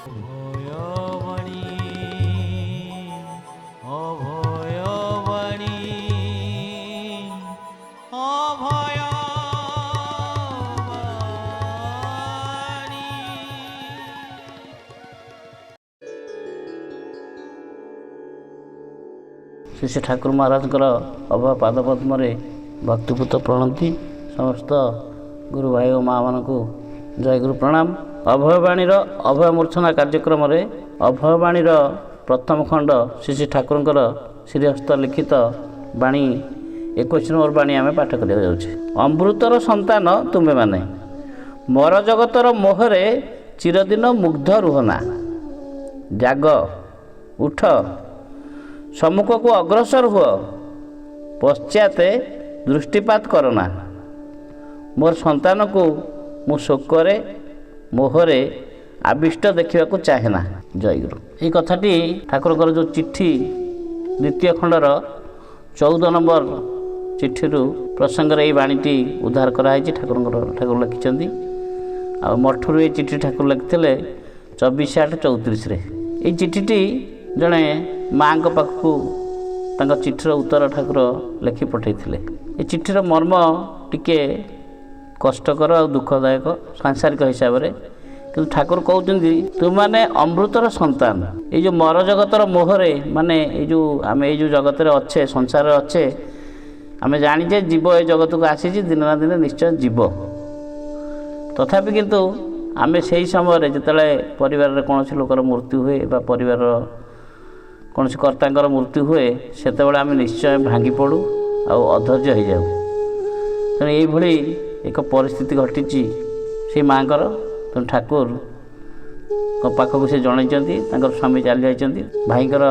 অভয়বাণী অভয়বাণী অভয়বাণী। ଶ୍ରୀ ଶ୍ରୀ ଠାକୁର ମହାରାଜଙ୍କର ଅଭୟ ପାଦପଦ୍ମରେ ଭକ୍ତିପୂତ ପ୍ରଣତି। ସମସ୍ତ ଗୁରୁ ଭାଇ ଓ ମାଆମାନଙ୍କୁ ଜୟଗୁରୁ ପ୍ରଣାମ। ଅଭୟବାଣୀର ଅଭୟ ମୂର୍ଚ୍ଛନା କାର୍ଯ୍ୟକ୍ରମରେ ଅଭୟବାଣୀର ପ୍ରଥମ ଖଣ୍ଡ ଶ୍ରୀ ଶ୍ରୀ ଠାକୁରଙ୍କର ଶ୍ରୀହସ୍ତ ଲିଖିତ ବାଣୀ 21 ନମ୍ବର ବାଣୀ ଆମେ ପାଠ କରିବାକୁ ଯାଉଛେ। ଅମୃତର ସନ୍ତାନ ତୁମେମାନେ, ମର ଜଗତର ମୋହରେ ଚିରଦିନ ମୁଗ୍ଧ ରୁହନା। ଜାଗ, ଉଠ, ସମ୍ମୁଖକୁ ଅଗ୍ରସର ହୁଅ, ପଶ୍ଚାତେ ଦୃଷ୍ଟିପାତ କରନା। ମୋର ସନ୍ତାନକୁ ମୁଁ ଶୋକରେ ମୋହରେ ଆବିଷ୍ଟ ଦେଖିବାକୁ ଚାହେଁନା। ଜୟଗୁରୁ। ଏହି କଥାଟି ଠାକୁରଙ୍କର ଯେଉଁ ଚିଠି ଦ୍ୱିତୀୟ ଖଣ୍ଡର 14 ନମ୍ବର ଚିଠିରୁ ପ୍ରସଙ୍ଗରେ ଏହି ବାଣୀଟି ଉଦ୍ଧାର କରାଯାଇଛି। ଠାକୁର ଲେଖିଛନ୍ତି। ଆଉ ମଠରୁ ଏହି ଚିଠି ଠାକୁର ଲେଖିଥିଲେ 24/8/34ରେ। ଏହି ଚିଠିଟି ଜଣେ ମାଆଙ୍କ ପାଖକୁ ତାଙ୍କ ଚିଠିର ଉତ୍ତର ଠାକୁର ଲେଖି ପଠାଇଥିଲେ। ଏ ଚିଠିର ମର୍ମ ଟିକେ କଷ୍ଟକର ଆଉ ଦୁଃଖଦାୟକ ସାଂସାରିକ ହିସାବରେ, କିନ୍ତୁ ଠାକୁର କହୁଛନ୍ତି ତୁମମାନେ ଅମୃତର ସନ୍ତାନ। ଏଇ ଯେଉଁ ମର ଜଗତର ମୋହରେ, ମାନେ ଏଇ ଯେଉଁ ଆମେ ଏଇ ଯେଉଁ ଜଗତରେ ଅଛେ, ସଂସାରରେ ଅଛେ, ଆମେ ଜାଣିଛେ ଜୀବ ଏ ଜଗତକୁ ଆସିଛି, ଦିନେ ନା ଦିନେ ନିଶ୍ଚୟ ଯିବ। ତଥାପି କିନ୍ତୁ ଆମେ ସେହି ସମୟରେ ଯେତେବେଳେ ପରିବାରରେ କୌଣସି ଲୋକର ମୃତ୍ୟୁ ହୁଏ ବା ପରିବାରର କୌଣସି କର୍ତ୍ତାଙ୍କର ମୃତ୍ୟୁ ହୁଏ, ସେତେବେଳେ ଆମେ ନିଶ୍ଚୟ ଭାଙ୍ଗି ପଡ଼ୁ ଆଉ ଅଧୈର୍ଯ୍ୟ ହୋଇଯାଉ। ତେଣୁ ଏଇଭଳି ଏକ ପରିସ୍ଥିତି ଘଟିଛି ସେଇ ମାଆଙ୍କର। ତେଣୁ ଠାକୁରଙ୍କ ପାଖକୁ ସେ ଜଣାଇଛନ୍ତି, ତାଙ୍କର ସ୍ୱାମୀ ଚାଲି ଯାଇଛନ୍ତି। ଭାଇଙ୍କର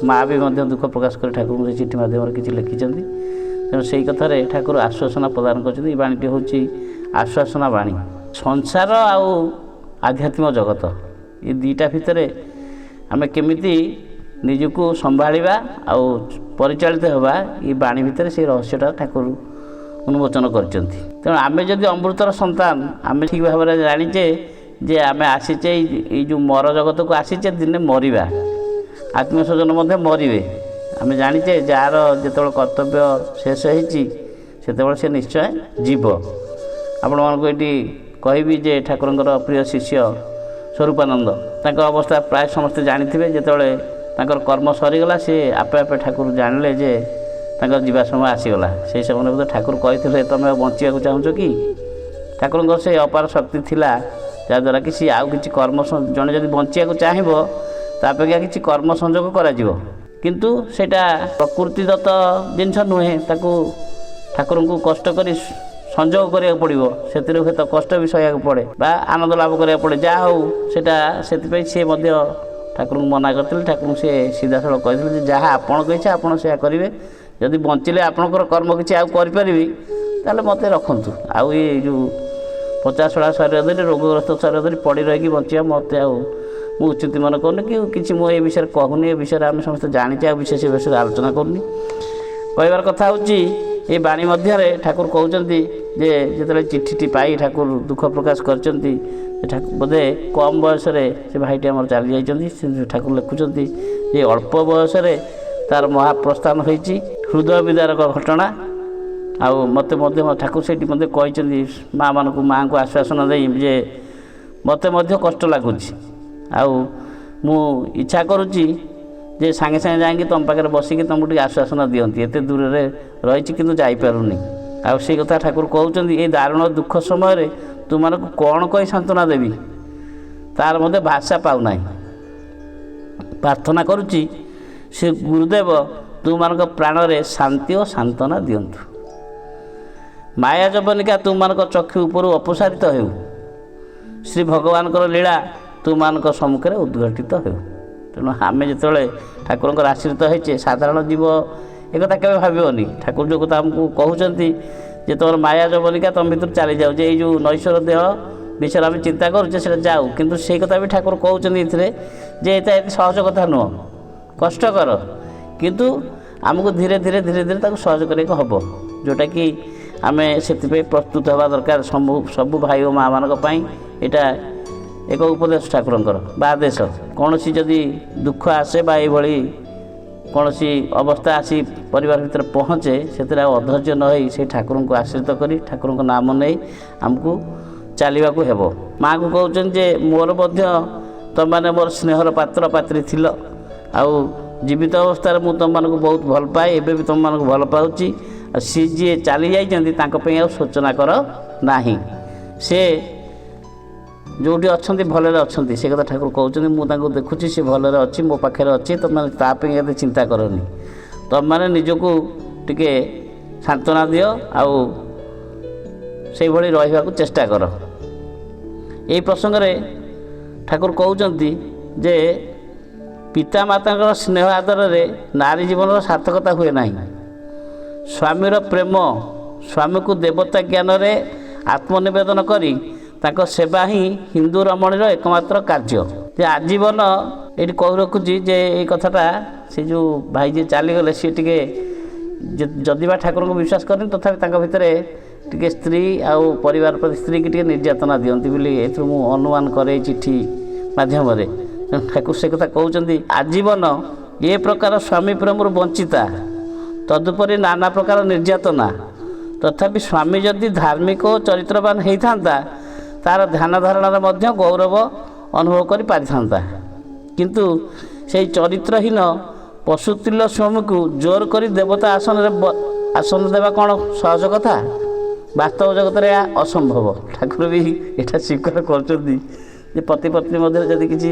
ମାଆ ବି ମଧ୍ୟ ଦୁଃଖ ପ୍ରକାଶ କରି ଠାକୁରଙ୍କୁ ସେ ଚିଠି ମାଧ୍ୟମରେ କିଛି ଲେଖିଛନ୍ତି। ତେଣୁ ସେଇ କଥାରେ ଠାକୁର ଆଶ୍ୱାସନା ପ୍ରଦାନ କରିଛନ୍ତି। ଏ ବାଣୀଟି ହେଉଛି ଆଶ୍ୱାସନା ବାଣୀ। ସଂସାର ଆଉ ଆଧ୍ୟାତ୍ମିକ ଜଗତ, ଏ ଦୁଇଟା ଭିତରେ ଆମେ କେମିତି ନିଜକୁ ସମ୍ଭାଳିବା ଆଉ ପରିଚାଳିତ ହେବା, ଏ ବାଣୀ ଭିତରେ ସେଇ ରହସ୍ୟଟା ଠାକୁର ଉନ୍ମୋଚନ କରିଛନ୍ତି। ତେଣୁ ଆମେ ଯଦି ଅମୃତର ସନ୍ତାନ, ଆମେ ଠିକ୍ ଭାବରେ ଜାଣିଛେ ଯେ ଆମେ ଆସିଛେ ଏଇ ଯେଉଁ ମର ଜଗତକୁ ଆସିଛେ, ଦିନେ ମରିବା, ଆତ୍ମୀୟ ସ୍ୱଜନ ମଧ୍ୟ ମରିବେ। ଆମେ ଜାଣିଛେ ଯାହାର ଯେତେବେଳେ କର୍ତ୍ତବ୍ୟ ଶେଷ ହେଇଛି ସେତେବେଳେ ସେ ନିଶ୍ଚୟ ଯିବ। ଆପଣମାନଙ୍କୁ ଏଠି କହିବି ଯେ ଠାକୁରଙ୍କର ପ୍ରିୟ ଶିଷ୍ୟ ସ୍ୱରୂପାନନ୍ଦ, ତାଙ୍କ ଅବସ୍ଥା ପ୍ରାୟ ସମସ୍ତେ ଜାଣିଥିବେ। ଯେତେବେଳେ ତାଙ୍କର କର୍ମ ସରିଗଲା, ସେ ଆପେ ଆପେ ଠାକୁର ଜାଣିଲେ ଯେ ତାଙ୍କର ଯିବା ସମୟ ଆସିଗଲା। ସେହି ସମୟରେ ମଧ୍ୟ ଠାକୁର କହିଥିଲେ ତୁମେ ଆଉ ବଞ୍ଚିବାକୁ ଚାହୁଁଛ କି? ଠାକୁରଙ୍କର ସେ ଅପାର ଶକ୍ତି ଥିଲା, ଯାହାଦ୍ୱାରା କି ସିଏ ଆଉ କିଛି କର୍ମ, ଜଣେ ଯଦି ବଞ୍ଚିବାକୁ ଚାହିଁବ ତା ଅପେକ୍ଷା କିଛି କର୍ମ ସଂଯୋଗ କରାଯିବ। କିନ୍ତୁ ସେଇଟା ପ୍ରକୃତିଦତ୍ତ ଜିନିଷ ନୁହେଁ, ତାକୁ ଠାକୁରଙ୍କୁ କଷ୍ଟ କରି ସଂଯୋଗ କରିବାକୁ ପଡ଼ିବ। ସେଥିରେ ହୁଏତ କଷ୍ଟ ବି ସହିବାକୁ ପଡ଼େ ବା ଆନନ୍ଦ ଲାଭ କରିବାକୁ ପଡ଼େ। ଯାହା ହଉ ସେଇଟା, ସେଥିପାଇଁ ସିଏ ମଧ୍ୟ ଠାକୁରଙ୍କୁ ମନା କରିଥିଲେ। ଠାକୁରଙ୍କୁ ସେ ସିଧାସଳଖ କହିଥିଲେ ଯେ ଯାହା ଆପଣଙ୍କ ଇଚ୍ଛା ଆପଣ ସେୟା କରିବେ। ଯଦି ବଞ୍ଚିଲେ ଆପଣଙ୍କର କର୍ମ କିଛି ଆଉ କରିପାରିବି ତାହେଲେ ମୋତେ ରଖନ୍ତୁ। ଆଉ ଏଇ ଯେଉଁ 50 ଶରୀର ଧରି, ରୋଗଗ୍ରସ୍ତ ଶରୀର ଧରି ପଡ଼ି ରହିକି ବଞ୍ଚିବା ମୋତେ ଆଉ ମୁଁ ଉଚିତ ମନେ କରୁନି, କି କିଛି ମୁଁ ଏ ବିଷୟରେ କହୁନି। ଏ ବିଷୟରେ ଆମେ ସମସ୍ତେ ଜାଣିଛେ, ଆଉ ବିଶେଷ ଏ ବିଷୟରେ ଆଲୋଚନା କରୁନି। କହିବାର କଥା ହେଉଛି ଏ ବାଣୀ ମଧ୍ୟରେ ଠାକୁର କହୁଛନ୍ତି ଯେ ଯେତେବେଳେ ଚିଠିଟି ପାଇ ଠାକୁର ଦୁଃଖ ପ୍ରକାଶ କରିଛନ୍ତି, ବୋଧେ କମ୍ ବୟସରେ ସେ ଭାଇଟି ଆମର ଚାଲି ଯାଇଛନ୍ତି। ଠାକୁର ଲେଖୁଛନ୍ତି ଯେ ଅଳ୍ପ ବୟସରେ ତାର ମହାପ୍ରସ୍ଥାନ ହୋଇଛି, ହୃଦୟ ବିଦାରକ ଘଟଣା। ଆଉ ମୋତେ ମଧ୍ୟ ଠାକୁର ସେଇଠି ମଧ୍ୟ କହିଛନ୍ତି ମାଆଙ୍କୁ ଆଶ୍ୱାସନା ଦେଇ ଯେ ମୋତେ ମଧ୍ୟ କଷ୍ଟ ଲାଗୁଛି, ଆଉ ମୁଁ ଇଚ୍ଛା କରୁଛି ଯେ ସାଙ୍ଗେ ସାଙ୍ଗେ ଯାଇକି ତୁମ ପାଖରେ ବସିକି ତୁମକୁ ଟିକେ ଆଶ୍ୱାସନା ଦିଅନ୍ତି। ଏତେ ଦୂରରେ ରହିଛି କିନ୍ତୁ ଯାଇପାରୁନି। ଆଉ ସେଇ କଥା ଠାକୁର କହୁଛନ୍ତି ଏଇ ଦାରୁଣ ଦୁଃଖ ସମୟରେ ତୁମମାନଙ୍କୁ କ'ଣ କହି ସାନ୍ତ୍ୱନା ଦେବି, ତାର ମଧ୍ୟ ଭାଷା ପାଉନାହିଁ। ପ୍ରାର୍ଥନା କରୁଛି ସେ ଗୁରୁଦେବ ତୁମମାନଙ୍କ ପ୍ରାଣରେ ଶାନ୍ତି ଓ ସାନ୍ତ୍ୱନା ଦିଅନ୍ତୁ। ମାୟା ଯବନିକା ତୁମମାନଙ୍କ ଚକ୍ଷୁ ଉପରୁ ଅପସାରିତ ହେଉ। ଶ୍ରୀ ଭଗବାନଙ୍କର ଲୀଳା ତୁମମାନଙ୍କ ସମ୍ମୁଖରେ ଉଦ୍ଘାଟିତ ହେଉ। ତେଣୁ ଆମେ ଯେତେବେଳେ ଠାକୁରଙ୍କର ଆଶ୍ରିତ ହେଇଛେ, ସାଧାରଣ ଜୀବ ଏକଥା କେବେ ଭାବିବନି। ଠାକୁର ଯେଉଁ କଥା ଆମକୁ କହୁଛନ୍ତି ଯେ ତୁମର ମାୟା ଯବନିକା ତୁମ ଭିତରୁ ଚାଲିଯାଉ, ଯେ ଏଇ ଯେଉଁ ନୈଶ୍ୱର ଦେହ ବିଷୟରେ ଆମେ ଚିନ୍ତା କରୁଛେ ସେଇଟା ଯାଉ। କିନ୍ତୁ ସେଇ କଥା ବି ଠାକୁର କହୁଛନ୍ତି ଏଥିରେ ଯେ ଏଇଟା ଏତେ ସହଜ କଥା ନୁହଁ, କଷ୍ଟକର, କିନ୍ତୁ ଆମକୁ ଧୀରେ ଧୀରେ ତାକୁ ସହଜ କରିବାକୁ ହେବ। ଯେଉଁଟାକି ଆମେ ସେଥିପାଇଁ ପ୍ରସ୍ତୁତ ହେବା ଦରକାର। ସବୁ ଭାଇ ଓ ମାଆମାନଙ୍କ ପାଇଁ ଏଇଟା ଏକ ଉପଦେଶ ଠାକୁରଙ୍କର ବା ଆଦେଶ। କୌଣସି ଯଦି ଦୁଃଖ ଆସେ ବା ଏଇଭଳି କୌଣସି ଅବସ୍ଥା ଆସି ପରିବାର ଭିତରେ ପହଞ୍ଚେ ସେଥିରେ ଆଉ ଅଧୈର୍ଯ୍ୟ ନ ହୋଇ ସେଇ ଠାକୁରଙ୍କୁ ଆଶ୍ରିତ କରି ଠାକୁରଙ୍କ ନାମ ନେଇ ଆମକୁ ଚାଲିବାକୁ ହେବ। ମାଆଙ୍କୁ କହୁଛନ୍ତି ଯେ ମୋର ମଧ୍ୟ ତୁମମାନେ ମୋର ସ୍ନେହର ପାତ୍ର ପାତ୍ରୀ ଥିଲ, ଆଉ ଜୀବିତ ଅବସ୍ଥାରେ ମୁଁ ତୁମମାନଙ୍କୁ ବହୁତ ଭଲ ପାଏ, ଏବେ ବି ତୁମମାନଙ୍କୁ ଭଲ ପାଉଛି। ଆଉ ସିଏ ଯିଏ ଚାଲି ଯାଇଛନ୍ତି ତାଙ୍କ ପାଇଁ ଆଉ ଶୋଚନା କର ନାହିଁ, ସେ ଯେଉଁଠି ଅଛନ୍ତି ଭଲରେ ଅଛନ୍ତି। ସେ କଥା ଠାକୁର କହୁଛନ୍ତି ମୁଁ ତାଙ୍କୁ ଦେଖୁଛି, ସେ ଭଲରେ ଅଛି, ମୋ ପାଖରେ ଅଛି, ତୁମେ ତା ପାଇଁ ଏତେ ଚିନ୍ତା କରନି। ତୁମମାନେ ନିଜକୁ ଟିକେ ସାନ୍ତ୍ୱନା ଦିଅ ଆଉ ସେଇଭଳି ରହିବାକୁ ଚେଷ୍ଟା କର। ଏହି ପ୍ରସଙ୍ଗରେ ଠାକୁର କହୁଛନ୍ତି ଯେ ପିତାମାତାଙ୍କର ସ୍ନେହ ଆଦରରେ ନାରୀ ଜୀବନର ସାର୍ଥକତା ହୁଏ ନାହିଁ। ସ୍ୱାମୀର ପ୍ରେମ, ସ୍ୱାମୀକୁ ଦେବତା ଜ୍ଞାନରେ ଆତ୍ମନିବେଦନ କରି ତାଙ୍କ ସେବା ହିଁ ହିନ୍ଦୁ ରମଣୀର ଏକମାତ୍ର କାର୍ଯ୍ୟ। ଯେ ଆଜୀବନ ଏଇଠି କହି ରଖୁଛି ଯେ ଏଇ କଥାଟା ସେ ଯେଉଁ ଭାଇ ଯିଏ ଚାଲିଗଲେ ସିଏ ଟିକେ ଯଦି ବା ଠାକୁରଙ୍କୁ ବିଶ୍ୱାସ କରନ୍ତି ତଥାପି ତାଙ୍କ ଭିତରେ ଟିକେ ସ୍ତ୍ରୀ ଆଉ ପରିବାର ପ୍ରତି ସ୍ତ୍ରୀକି ଟିକେ ନିର୍ଯାତନା ଦିଅନ୍ତି ବୋଲି ଏଥିରୁ ମୁଁ ଅନୁମାନ କରେ ଚିଠି ମାଧ୍ୟମରେ। ଠାକୁର ସେ କଥା କହୁଛନ୍ତି ଆଜୀବନ ଏ ପ୍ରକାର ସ୍ୱାମୀ ପ୍ରେମରୁ ବଞ୍ଚିତା, ତଦୁପରି ନାନା ପ୍ରକାର ନିର୍ଯାତନା। ତଥାପି ସ୍ୱାମୀ ଯଦି ଧାର୍ମିକ ଓ ଚରିତ୍ରବାନ ହେଇଥାନ୍ତା ତା'ର ଧ୍ୟାନ ଧାରଣାରେ ମଧ୍ୟ ଗୌରବ ଅନୁଭବ କରି ପାରିଥାନ୍ତା। କିନ୍ତୁ ସେଇ ଚରିତ୍ରହୀନ ପଶୁତୁଲ୍ୟ ସ୍ୱାମୀକୁ ଜୋର କରି ଦେବତା ଆସନ ଦେବା କ'ଣ ସହଜ କଥା? ବାସ୍ତବ ଜଗତରେ ଏହା ଅସମ୍ଭବ। ଠାକୁର ବି ଏଇଟା ସ୍ୱୀକାର କରୁଛନ୍ତି ଯେ ପତି ପତ୍ନୀ ମଧ୍ୟରେ ଯଦି କିଛି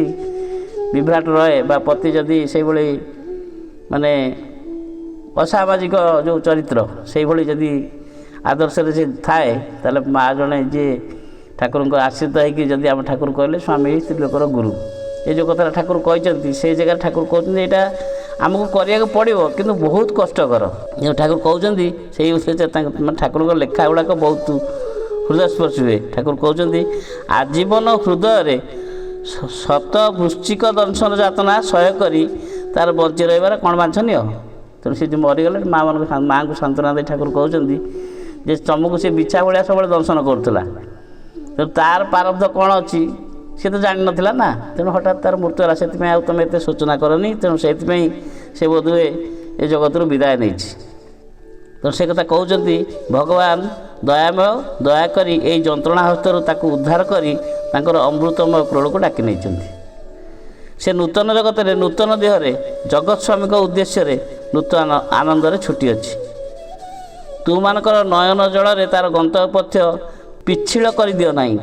ବିଭ୍ରାଟ ରହେ ବା ପତି ଯଦି ସେଇଭଳି ମାନେ ଅସାମାଜିକ ଯେଉଁ ଚରିତ୍ର ସେଇଭଳି ଯଦି ଆଦର୍ଶରେ ସେ ଥାଏ, ତାହେଲେ ମା' ଜଣେ ଯିଏ ଠାକୁରଙ୍କ ଆଶ୍ରିତ ହେଇକି ଯଦି ଆମ ଠାକୁର କହିଲେ ସ୍ୱାମୀ ସ୍ତ୍ରୀ ଲୋକର ଗୁରୁ, ଏ ଯେଉଁ କଥାଟା ଠାକୁର କହିଛନ୍ତି ସେଇ ଜାଗାରେ ଠାକୁର କହୁଛନ୍ତି ଏଇଟା ଆମକୁ କରିବାକୁ ପଡ଼ିବ କିନ୍ତୁ ବହୁତ କଷ୍ଟକର। ଯେଉଁ ଠାକୁର କହୁଛନ୍ତି ସେଇ ଠାକୁରଙ୍କ ଲେଖା ଗୁଡ଼ାକ ବହୁତ ହୃଦୟସ୍ପର୍ଶୀ ହୁଏ। ଠାକୁର କହୁଛନ୍ତି ଆଜୀବନ ହୃଦୟରେ ଶତ ବୃଶ୍ଚିକ ଦଂଶନ ଯାତନା ସହ୍ୟ କରି ତା'ର ବଞ୍ଚି ରହିବାର କ'ଣ ବାଞ୍ଛନୀୟ? ତେଣୁ ସେ ଯେଉଁ ମରିଗଲେ ମାଆଙ୍କୁ ସାନ୍ତ୍ୱନା ଦେଇ ଠାକୁର କହୁଛନ୍ତି ଯେ ତମକୁ ସେ ବିଛା ଭଳିଆ ସବୁବେଳେ ଦଂଶନ କରୁଥିଲା, ତେଣୁ ତା'ର ପ୍ରାରବ୍ଧ କ'ଣ ଅଛି ସେ ତ ଜାଣିନଥିଲା ନା। ତେଣୁ ହଠାତ୍ ତା'ର ମୃତ୍ୟୁ ହେଲା, ସେଥିପାଇଁ ଆଉ ତୁମେ ଏତେ ଶୋଚନା କରନି। ତେଣୁ ସେଇଥିପାଇଁ ସେ ବୋଧହୁଏ ଏ ଜଗତରୁ ବିଦାୟ ନେଇଛି। ତେଣୁ ସେ କଥା କହୁଛନ୍ତି ଭଗବାନ ଦୟାମୟ, ଦୟାକରି ଏଇ ଯନ୍ତ୍ରଣା ହସ୍ତରୁ ତାକୁ ଉଦ୍ଧାର କରି ତାଙ୍କର ଅମୃତମୟ କ୍ରୋଡ଼କୁ ଡାକି ନେଇଛନ୍ତି। ସେ ନୂତନ ଜଗତରେ ନୂତନ ଦେହରେ ଜଗତ ସ୍ୱାମୀଙ୍କ ଉଦ୍ଦେଶ୍ୟରେ ନୂତନ ଆନନ୍ଦରେ ଛୁଟିଅଛି। ତୁମାନଙ୍କର ନୟନ ଜଳରେ ତା'ର ଗନ୍ତବ୍ୟ ପଥ୍ୟ ପିଚ୍ଛିଳ କରିଦିଅ ନାହିଁ।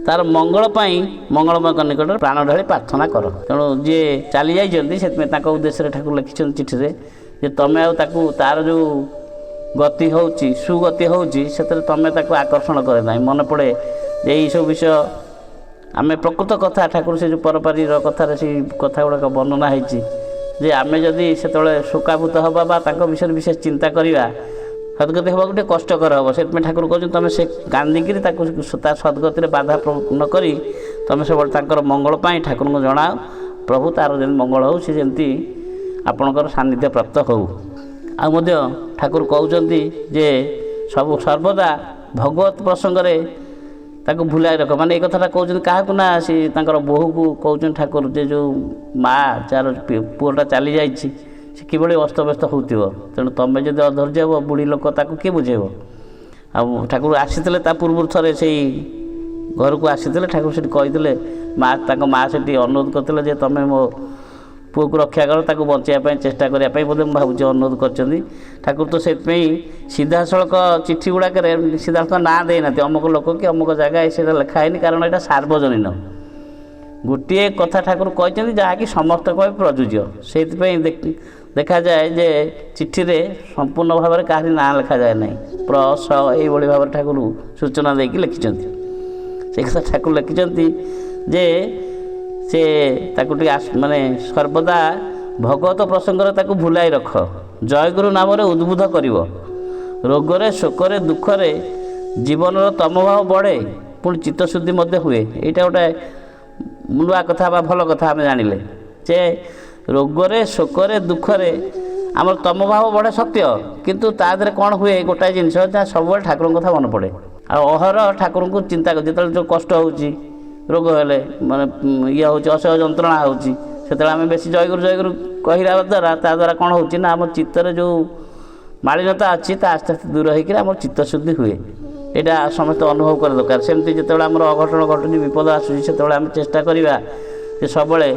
ତା'ର ମଙ୍ଗଳ ପାଇଁ ମଙ୍ଗଳମୟଙ୍କ ନିକଟରେ ପ୍ରାଣ ଢାଳି ପ୍ରାର୍ଥନା କର। ତେଣୁ ଯିଏ ଚାଲି ଯାଇଛନ୍ତି ସେଥିପାଇଁ ତାଙ୍କ ଉଦ୍ଦେଶ୍ୟରେ ଠାକୁର ଲେଖିଛନ୍ତି ଚିଠିରେ ଯେ ତୁମେ ଆଉ ତାକୁ ତା'ର ଯେଉଁ ଗତି ହେଉଛି ସୁଗତି ହେଉଛି ସେଥିରେ ତୁମେ ତାକୁ ଆକର୍ଷଣ କରେ ନାହିଁ। ମନେ ପଡ଼େ ଯେ ଏଇସବୁ ବିଷୟ ଆମେ ପ୍ରକୃତ କଥା ଠାକୁର ସେ ଯେଉଁ ପରପାରିର କଥାରେ ସେଇ କଥା ଗୁଡ଼ାକ ବର୍ଣ୍ଣନା ହେଇଛି ଯେ ଆମେ ଯଦି ସେତେବେଳେ ଶୋକାଭୂତ ହେବା ବା ତାଙ୍କ ବିଷୟରେ ବିଶେଷ ଚିନ୍ତା କରିବା ସଦ୍ଗତି ହେବାକୁ ଟିକେ କଷ୍ଟକର ହେବ। ସେଥିପାଇଁ ଠାକୁର କହୁଛନ୍ତି ତୁମେ ସେ କାନ୍ଦିକିରି ତାକୁ ତା ସଦ୍ଗତିରେ ବାଧା ନ କରି ତୁମେ ସବୁବେଳେ ତାଙ୍କର ମଙ୍ଗଳ ପାଇଁ ଠାକୁରଙ୍କୁ ଜଣାଅ, ପ୍ରଭୁ ତା'ର ଯେମିତି ମଙ୍ଗଳ ହେଉ, ସେ ଯେମିତି ଆପଣଙ୍କର ସାନ୍ନିଧ୍ୟ ପ୍ରାପ୍ତ ହେଉ। ଆଉ ମଧ୍ୟ ଠାକୁର କହୁଛନ୍ତି ଯେ ସର୍ବଦା ଭଗବତ ପ୍ରସଙ୍ଗରେ ତାକୁ ଭୁଲାଇ ରଖ। ମାନେ ଏଇ କଥାଟା କହୁଛନ୍ତି କାହାକୁ ନା ସେ ତାଙ୍କର ବୋହୂକୁ କହୁଛନ୍ତି ଠାକୁର ଯେ ଯେଉଁ ମା' ଯାହାର ପୁଅଟା ଚାଲିଯାଇଛି ସେ କିଭଳି ଅସ୍ତବ୍ୟସ୍ତ ହେଉଥିବ। ତେଣୁ ତୁମେ ଯଦି ଅଧୈର୍ଯ୍ୟ ହେବ ବୁଢ଼ୀ ଲୋକ ତାକୁ କିଏ ବୁଝେଇବ? ଆଉ ଠାକୁର ଆସିଥିଲେ ତା ପୂର୍ବରୁ ଥରେ ସେଇ ଘରକୁ ଆସିଥିଲେ, ଠାକୁର ସେଠି କହିଥିଲେ ତାଙ୍କ ମା' ସେଠି ଅନୁରୋଧ କରିଥିଲେ ଯେ ତୁମେ ମୋ ପୁଅକୁ ରକ୍ଷା କର, ତାକୁ ବଞ୍ଚାଇବା ପାଇଁ ଚେଷ୍ଟା କରିବା ପାଇଁ ବୋଧେ ମୁଁ ଭାବୁଛି ଅନୁରୋଧ କରିଛନ୍ତି। ଠାକୁର ତ ସେଥିପାଇଁ ସିଧାସଳଖ ଚିଠି ଗୁଡ଼ାକରେ ସିଧାସଳଖ ନାଁ ଦେଇନାହାନ୍ତି ଅମୁକ ଲୋକ କି ଅମୁକ ଜାଗା ସେଇଟା ଲେଖା ହେଇନି, କାରଣ ଏଇଟା ସାର୍ବଜନୀନ ଗୋଟିଏ କଥା ଠାକୁର କହିଛନ୍ତି ଯାହାକି ସମସ୍ତଙ୍କ ପାଇଁ ପ୍ରଯୁଜ୍ୟ। ସେଇଥିପାଇଁ ଦେଖାଯାଏ ଯେ ଚିଠିରେ ସମ୍ପୂର୍ଣ୍ଣ ଭାବରେ କାହାରି ନାଁ ଲେଖାଯାଏ ନାହିଁ, ଏଇଭଳି ଭାବରେ ଠାକୁର ସୂଚନା ଦେଇକି ଲେଖିଛନ୍ତି। ସେ କଥା ଠାକୁର ଲେଖିଛନ୍ତି ଯେ ସେ ତାକୁ ଟିକେ ମାନେ ସର୍ବଦା ଭଗବତ ପ୍ରସଙ୍ଗରେ ତାକୁ ଭୁଲାଇ ରଖ, ଜୟଗୁରୁ ନାମରେ ଉଦ୍ବୁଦ୍ଧ କରିବ। ରୋଗରେ ଶୋକରେ ଦୁଃଖରେ ଜୀବନର ତମଭାବ ବଢ଼େ, ପୁଣି ଚିତ୍ତଶୁଦ୍ଧି ମଧ୍ୟ ହୁଏ। ଏଇଟା ଗୋଟେ ନୂଆ କଥା ବା ଭଲ କଥା ଆମେ ଜାଣିଲେ ଯେ ରୋଗରେ ଶୋକରେ ଦୁଃଖରେ ଆମର ତମଭାବ ବଢ଼େ ସତ୍ୟ, କିନ୍ତୁ ତା ଦେହରେ କ'ଣ ହୁଏ ଗୋଟାଏ ଜିନିଷ ଯାହା ସବୁବେଳେ ଠାକୁରଙ୍କ କଥା ମନେ ପଡ଼େ। ଆଉ ଅହରହ ଠାକୁରଙ୍କୁ ଚିନ୍ତା କର। ଯେତେବେଳେ ଯେଉଁ କଷ୍ଟ ହେଉଛି ରୋଗ ହେଲେ ମାନେ ଇଏ ହେଉଛି ଅସହ୍ୟ ଯନ୍ତ୍ରଣା ହେଉଛି, ସେତେବେଳେ ଆମେ ବେଶୀ ଜୟଗୁରୁ ଜୟଗୁରୁ କହିବା ଦ୍ୱାରା ତା ଦ୍ୱାରା କ'ଣ ହେଉଛି ନା ଆମ ଚିତ୍ତରେ ଯେଉଁ ମାଳିନତା ଅଛି ତା ଆସ୍ତେ ଆସ୍ତେ ଦୂର ହେଇକିରି ଆମର ଚିତ୍ତଶୁଦ୍ଧି ହୁଏ। ଏଇଟା ସମସ୍ତେ ଅନୁଭବ କରିବା ଦରକାର। ସେମିତି ଯେତେବେଳେ ଆମର ଅଘଟଣ ଘଟୁଛି, ବିପଦ ଆସୁଛି, ସେତେବେଳେ ଆମେ ଚେଷ୍ଟା କରିବା ଯେ ସବୁବେଳେ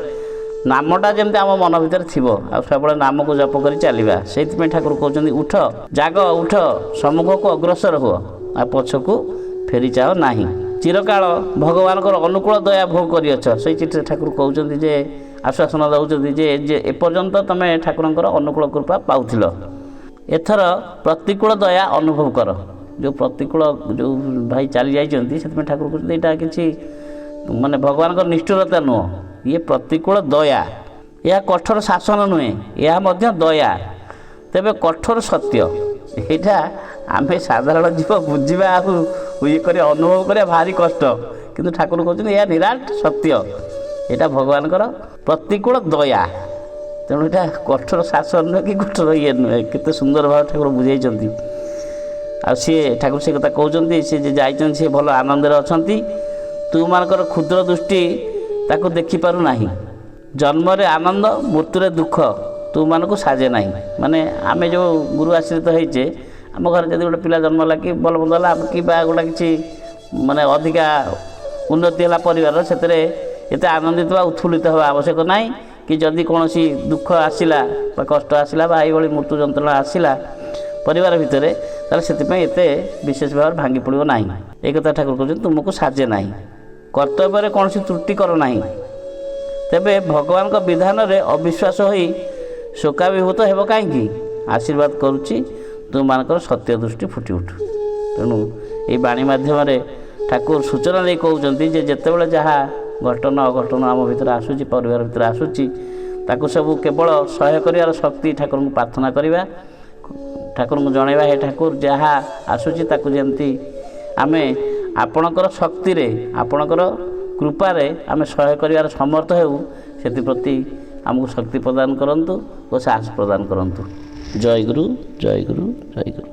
ନାମଟା ଯେମିତି ଆମ ମନ ଭିତରେ ଥିବ ଆଉ ସବୁବେଳେ ନାମକୁ ଜପ କରି ଚାଲିବା। ସେଇଥିପାଇଁ ଠାକୁର କହୁଛନ୍ତି ଉଠ ଜାଗ ଉଠ ସମ୍ମୁଖକୁ ଅଗ୍ରସର ହୁଅ ଆଉ ପଛକୁ ଫେରି ଯାଅ ନାହିଁ। ଚିରକାଳ ଭଗବାନଙ୍କର ଅନୁକୂଳ ଦୟା ଭୋଗ କରିଅଛ। ସେଇ ଚିଠିରେ ଠାକୁର କହୁଛନ୍ତି ଯେ ଆଶ୍ୱାସନା ଦେଉଛନ୍ତି ଯେ ଏପର୍ଯ୍ୟନ୍ତ ତୁମେ ଠାକୁରଙ୍କର ଅନୁକୂଳ କୃପା ପାଉଥିଲ, ଏଥର ପ୍ରତିକୂଳ ଦୟା ଅନୁଭବ କର। ଯେଉଁ ପ୍ରତିକୂଳ ଯେଉଁ ଭାଇ ଚାଲି ଯାଇଛନ୍ତି ସେଥିପାଇଁ ଠାକୁର କହୁଛନ୍ତି ଏଇଟା କିଛି ମାନେ ଭଗବାନଙ୍କର ନିଷ୍ଠୁରତା ନୁହଁ, ଇଏ ପ୍ରତିକୂଳ ଦୟା। ଏହା କଠୋର ଶାସନ ନୁହେଁ, ଏହା ମଧ୍ୟ ଦୟା, ତେବେ କଠୋର ସତ୍ୟ। ଏଇଟା ଆମେ ସାଧାରଣ ଜୀବ ବୁଝିବା ଆଉ ଇଏ କରିବା ଅନୁଭବ କରିବା ଭାରି କଷ୍ଟ, କିନ୍ତୁ ଠାକୁର କହୁଛନ୍ତି ଏହା ନିରାଟ ସତ୍ୟ, ଏଇଟା ଭଗବାନଙ୍କର ପ୍ରତିକୂଳ ଦୟା। ତେଣୁ ଏଇଟା କଠୋର ଶାସନ ନୁହେଁ କି କଠୋର ଇଏ ନୁହେଁ। କେତେ ସୁନ୍ଦର ଭାବରେ ଠାକୁର ବୁଝାଇଛନ୍ତି। ଆଉ ସିଏ ଠାକୁର ସେ କଥା କହୁଛନ୍ତି, ସିଏ ଯେ ଯାଇଛନ୍ତି ସିଏ ଭଲ ଆନନ୍ଦରେ ଅଛନ୍ତି। ତୁମମାନଙ୍କର କ୍ଷୁଦ୍ର ଦୃଷ୍ଟି ତାକୁ ଦେଖିପାରୁନାହିଁ। ଜନ୍ମରେ ଆନନ୍ଦ ମୃତ୍ୟୁରେ ଦୁଃଖ ତୁମମାନଙ୍କୁ ସାଜେ ନାହିଁ। ମାନେ ଆମେ ଯେଉଁ ଗୁରୁ ଆଶ୍ରିତ ହେଇଛେ, ଆମ ଘରେ ଯଦି ଗୋଟେ ପିଲା ଜନ୍ମ ହେଲା କି ଭଲ ମନ୍ଦ ହେଲା କିମ୍ବା ଗୋଟେ କିଛି ମାନେ ଅଧିକା ଉନ୍ନତି ହେଲା ପରିବାରର, ସେଥିରେ ଏତେ ଆନନ୍ଦିତ ବା ଉତ୍ଫୁଲ୍ଲିତ ହେବା ଆବଶ୍ୟକ ନାହିଁ। କି ଯଦି କୌଣସି ଦୁଃଖ ଆସିଲା ବା କଷ୍ଟ ଆସିଲା ବା ଏଇଭଳି ମୃତ୍ୟୁ ଯନ୍ତ୍ରଣା ଆସିଲା ପରିବାର ଭିତରେ, ତାହେଲେ ସେଥିପାଇଁ ଏତେ ବିଶେଷ ଭାବରେ ଭାଙ୍ଗି ପଡ଼ିବ ନାହିଁ। এই କଥା ଠାକୁର କହୁଛନ୍ତି ତୁମକୁ ସାଜେ ନାହିଁ। କର୍ତ୍ତବ୍ୟରେ କୌଣସି ତ୍ରୁଟି କର ନାହିଁ। ତେବେ ଭଗବାନଙ୍କ ବିଧାନରେ ଅବିଶ୍ୱାସ ହୋଇ ଶୋକାଭିଭୂତ ହେବ କାହିଁକି? ଆଶୀର୍ବାଦ କରୁଛି ତୁମମାନଙ୍କର ସତ୍ୟ ଦୃଷ୍ଟି ଫୁଟି ଉଠୁ। ତେଣୁ ଏହି ବାଣୀ ମାଧ୍ୟମରେ ଠାକୁର ସୂଚନା ଦେଇ କହୁଛନ୍ତି ଯେ ଯେତେବେଳେ ଯାହା ଘଟଣା ଅଘଟଣ ଆମ ଭିତରେ ଆସୁଛି, ପରିବାର ଭିତରେ ଆସୁଛି, ତାକୁ ସବୁ କେବଳ ସହ୍ୟ କରିବାର ଶକ୍ତି ଠାକୁରଙ୍କୁ ପ୍ରାର୍ଥନା କରିବା, ଠାକୁରଙ୍କୁ ଜଣାଇବା ହେ ଠାକୁର ଯାହା ଆସୁଛି ତାକୁ ଯେମିତି ଆମେ ଆପଣଙ୍କର ଶକ୍ତିରେ ଆପଣଙ୍କର କୃପାରେ ଆମେ ସହ୍ୟ କରିବାର ସମର୍ଥ ହେଉ, ସେଥିପ୍ରତି ଆମକୁ ଶକ୍ତି ପ୍ରଦାନ କରନ୍ତୁ ଓ ସାହସ ପ୍ରଦାନ କରନ୍ତୁ। ଜୟ ଗୁରୁ ଜୟ ଗୁରୁ ଜୟ ଗୁରୁ।